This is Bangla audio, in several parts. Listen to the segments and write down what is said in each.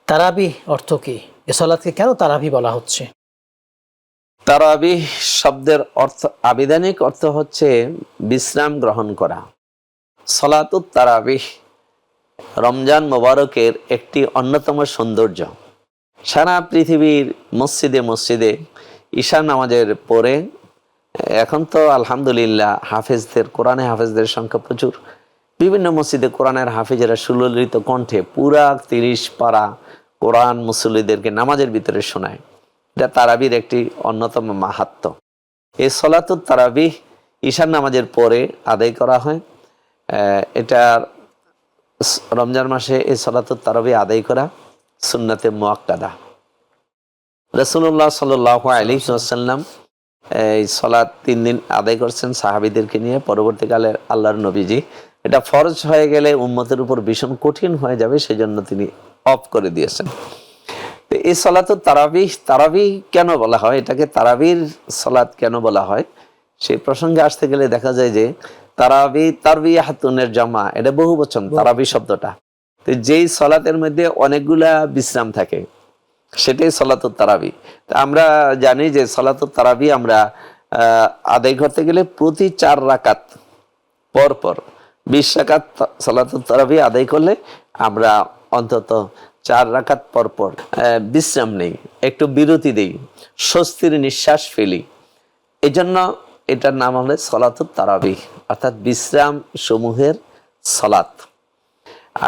তারাবি অর্থ কি? এ সালাতকে কেন তারাবি বলা হচ্ছে? তারাবিহ শব্দের অর্থ, আবিধানিক অর্থ হচ্ছে বিশ্রাম গ্রহণ করা। সলাতুত তারাবিহ রমজান মোবারকের একটি অন্যতম সৌন্দর্য। সারা পৃথিবীর মসজিদে মসজিদে ঈশা নামাজের পরে, এখন তো আলহামদুলিল্লাহ হাফেজদের, কোরআনে হাফেজদের সংখ্যা প্রচুর। বিভিন্ন মসজিদে কোরআনের হাফেজেরা সুললিত কণ্ঠে পুরা 30 পারা কোরআন মুসল্লিদেরকে নামাজের ভিতরে শোনায়। এটা তারাবির একটি অন্যতম মাহাত্ম্য। এই সলাতুত তারাবিহ ঈশার নামাজের পরে আদায় করা হয়। এটা রমজান মাসে এই সলাতুত তারাবিহ আদায় করা সুন্নাতে মুআক্কাদা। রাসূলুল্লাহ সাল্লাল্লাহু আলাইহি ওয়াসাল্লাম এই সলাত 3 দিন আদায় করছেন সাহাবীদেরকে নিয়ে। পরবর্তীকালে আল্লাহর নবীজি এটা ফরজ হয়ে গেলে উম্মতের উপর ভীষণ কঠিন হয়ে যাবে, সেজন্য তিনি অফ করে দিয়েছেন। তো এই সলাতুত তারাবিহ, তারাবিহ কেন বলা হয়, এটাকে তারাবির সলাত কেন বলা হয়, সেই প্রসঙ্গে আসতে গেলে দেখা যায় যে তারাবি, তারবিয়াতুনের জামা, এটা বহু বচন তারাবি শব্দটা। তো যেই সলাতের মধ্যে অনেকগুলা বিশ্রাম থাকে সেটাই সলাতুত তারাবি। তা আমরা জানি যে সলাতুত তারাবি আমরা আদায় করতে গেলে প্রতি 4 রাকাত পর পর 20 রাকাত সলাতুত তারাবি আদায় করলে আমরা অন্তত 4 রাকাত পর পর বিশ্রাম নেই, একটু বিরতি দেই, স্বস্তির নিঃশ্বাস ফেলি। এই জন্য এটার নাম হলো সলাতুত তারাবি, অর্থাৎ বিশ্রাম সমূহের সলাত।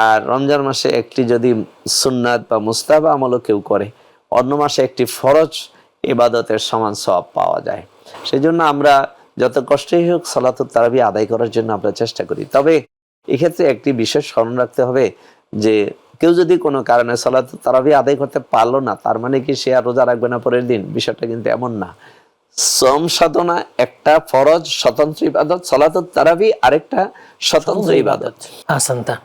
আর রমজান মাসে একটি যদি সুন্নাত বা মুস্তাহাব আমলও কেউ করে, অন্য মাসে একটি ফরজ ইবাদতের সমান সওয়াব পাওয়া যায়। সেই জন্য আমরা যত কষ্টই হোক সলাতুত তারাবি আদায় করার জন্য আমরা চেষ্টা করি। তবে এক্ষেত্রে একটি বিষয় স্মরণ রাখতে হবে যে কেউ যদি কোনো কারণে সলাতুত তারাবি আদায় করতে পারলো না, তার মানে কি সে আর রোজা রাখবে না পরের দিন? বিষয়টা কিন্তু এমন না। শ্রম সাধনা একটা ফরজ স্বতন্ত্র ইবাদত, সলাতুত তারাবি আরেকটা স্বতন্ত্র ইবাদত। আহসানতা।